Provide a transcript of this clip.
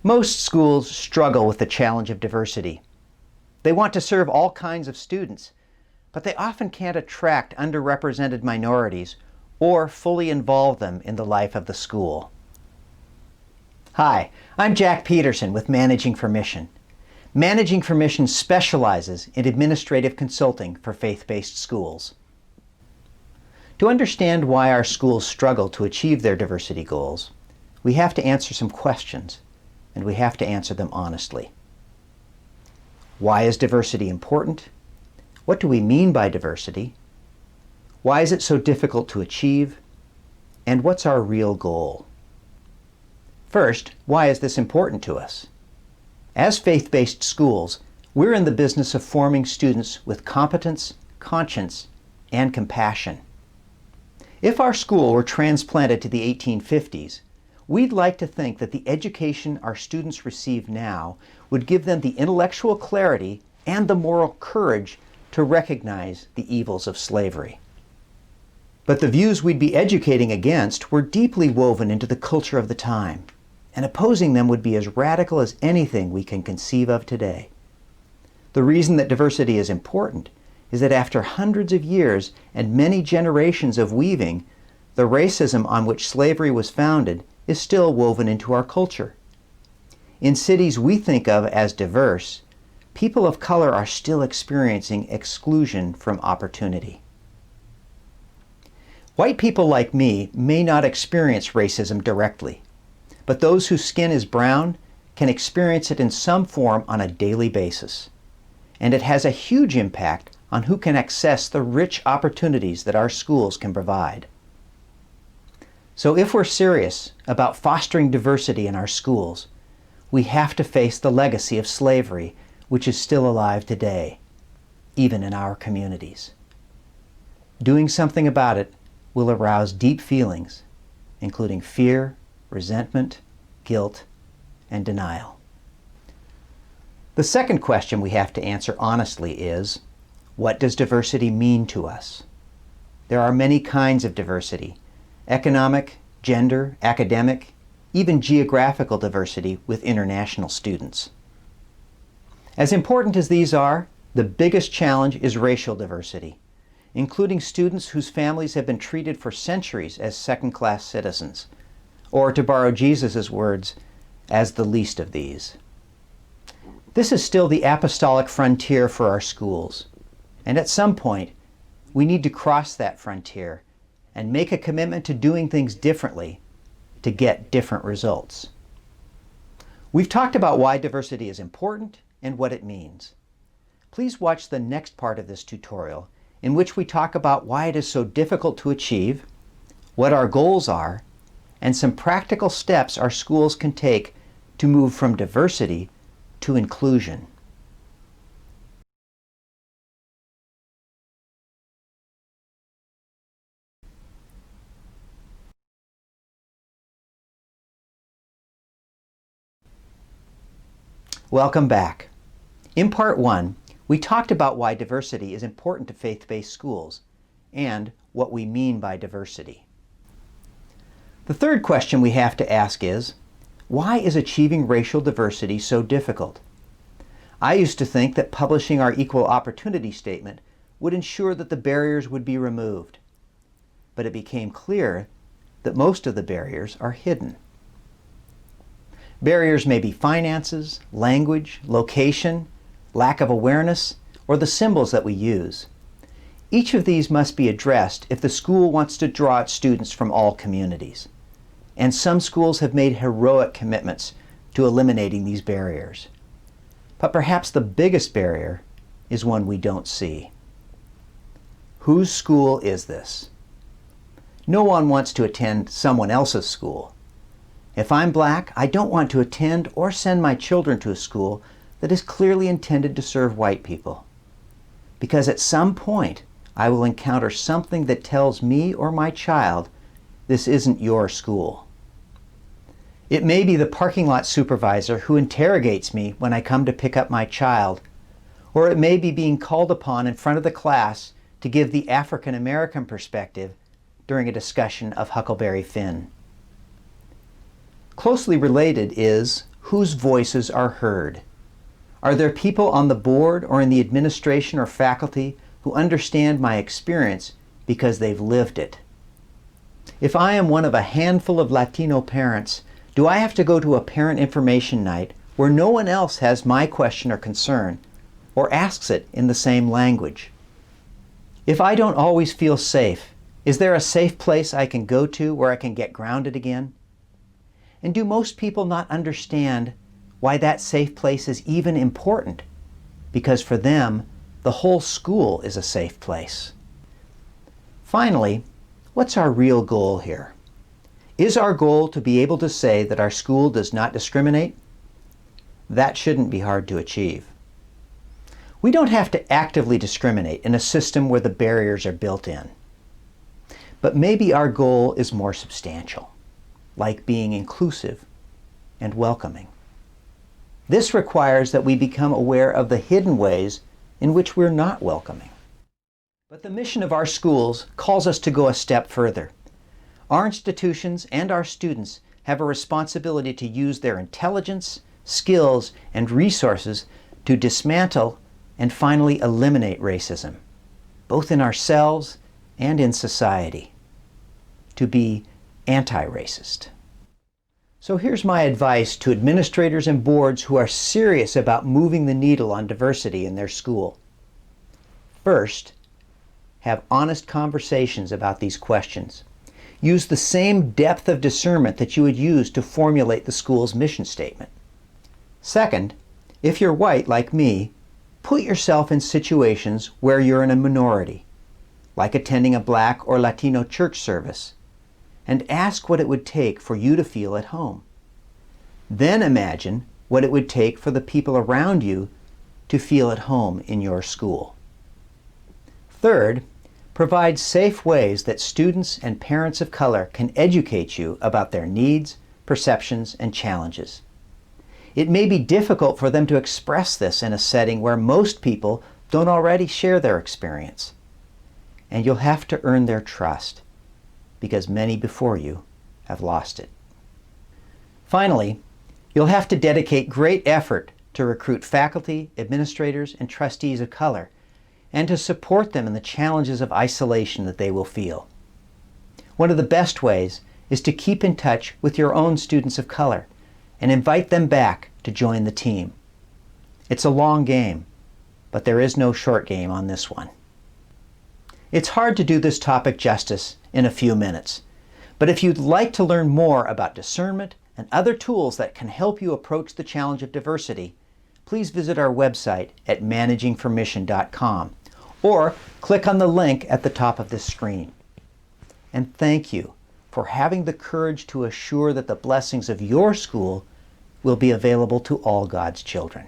Most schools struggle with the challenge of diversity. They want to serve all kinds of students, but they often can't attract underrepresented minorities or fully involve them in the life of the school. Hi, I'm Jack Peterson with Managing for Mission. Managing for Mission specializes in administrative consulting for faith-based schools. To understand why our schools struggle to achieve their diversity goals, we have to answer some questions, and we have to answer them honestly. Why is diversity important? What do we mean by diversity? Why is it so difficult to achieve? And what's our real goal? First, why is this important to us? As faith-based schools, we're in the business of forming students with competence, conscience, and compassion. If our school were transplanted to the 1850s, we'd like to think that the education our students receive now would give them the intellectual clarity and the moral courage to recognize the evils of slavery. But the views we'd be educating against were deeply woven into the culture of the time, and opposing them would be as radical as anything we can conceive of today. The reason that diversity is important is that after hundreds of years and many generations of weaving, the racism on which slavery was founded is still woven into our culture. In cities we think of as diverse, people of color are still experiencing exclusion from opportunity. White people like me may not experience racism directly, but those whose skin is brown can experience it in some form on a daily basis. And it has a huge impact on who can access the rich opportunities that our schools can provide. So if we're serious about fostering diversity in our schools, we have to face the legacy of slavery, which is still alive today, even in our communities. Doing something about it will arouse deep feelings, including fear, resentment, guilt, and denial. The second question we have to answer honestly is, what does diversity mean to us? There are many kinds of diversity: economic, gender, academic, even geographical diversity with international students. As important as these are, the biggest challenge is racial diversity, including students whose families have been treated for centuries as second-class citizens, or to borrow Jesus' words, as the least of these. This is still the apostolic frontier for our schools, and at some point, we need to cross that frontier and make a commitment to doing things differently to get different results. We've talked about why diversity is important and what it means. Please watch the next part of this tutorial, in which we talk about why it is so difficult to achieve, what our goals are, and some practical steps our schools can take to move from diversity to inclusion. Welcome back. In part one, we talked about why diversity is important to faith-based schools and what we mean by diversity. The third question we have to ask is, why is achieving racial diversity so difficult? I used to think that publishing our equal opportunity statement would ensure that the barriers would be removed. But it became clear that most of the barriers are hidden. Barriers may be finances, language, location, lack of awareness, or the symbols that we use. Each of these must be addressed if the school wants to draw its students from all communities. And some schools have made heroic commitments to eliminating these barriers. But perhaps the biggest barrier is one we don't see. Whose school is this? No one wants to attend someone else's school. If I'm black, I don't want to attend or send my children to a school that is clearly intended to serve white people. Because at some point, I will encounter something that tells me or my child, this isn't your school. It may be the parking lot supervisor who interrogates me when I come to pick up my child, or it may be being called upon in front of the class to give the African American perspective during a discussion of Huckleberry Finn. Closely related is, whose voices are heard? Are there people on the board or in the administration or faculty who understand my experience because they've lived it? If I am one of a handful of Latino parents, do I have to go to a parent information night where no one else has my question or concern or asks it in the same language? If I don't always feel safe, is there a safe place I can go to where I can get grounded again? And do most people not understand why that safe place is even important? Because for them, the whole school is a safe place. Finally, what's our real goal here? Is our goal to be able to say that our school does not discriminate? That shouldn't be hard to achieve. We don't have to actively discriminate in a system where the barriers are built in. But maybe our goal is more substantial, like being inclusive and welcoming. This requires that we become aware of the hidden ways in which we're not welcoming. But the mission of our schools calls us to go a step further. Our institutions and our students have a responsibility to use their intelligence, skills, and resources to dismantle and finally eliminate racism, both in ourselves and in society, to be anti-racist. So here's my advice to administrators and boards who are serious about moving the needle on diversity in their school. First, have honest conversations about these questions. Use the same depth of discernment that you would use to formulate the school's mission statement. Second, if you're white like me, put yourself in situations where you're in a minority, like attending a Black or Latino church service, and ask what it would take for you to feel at home. Then imagine what it would take for the people around you to feel at home in your school. Third, provide safe ways that students and parents of color can educate you about their needs, perceptions, and challenges. It may be difficult for them to express this in a setting where most people don't already share their experience. And you'll have to earn their trust, because many before you have lost it. Finally, you'll have to dedicate great effort to recruit faculty, administrators, and trustees of color, and to support them in the challenges of isolation that they will feel. One of the best ways is to keep in touch with your own students of color and invite them back to join the team. It's a long game, but there is no short game on this one. It's hard to do this topic justice in a few minutes, but if you'd like to learn more about discernment and other tools that can help you approach the challenge of diversity, please visit our website at managingformission.com or click on the link at the top of this screen. And thank you for having the courage to assure that the blessings of your school will be available to all God's children.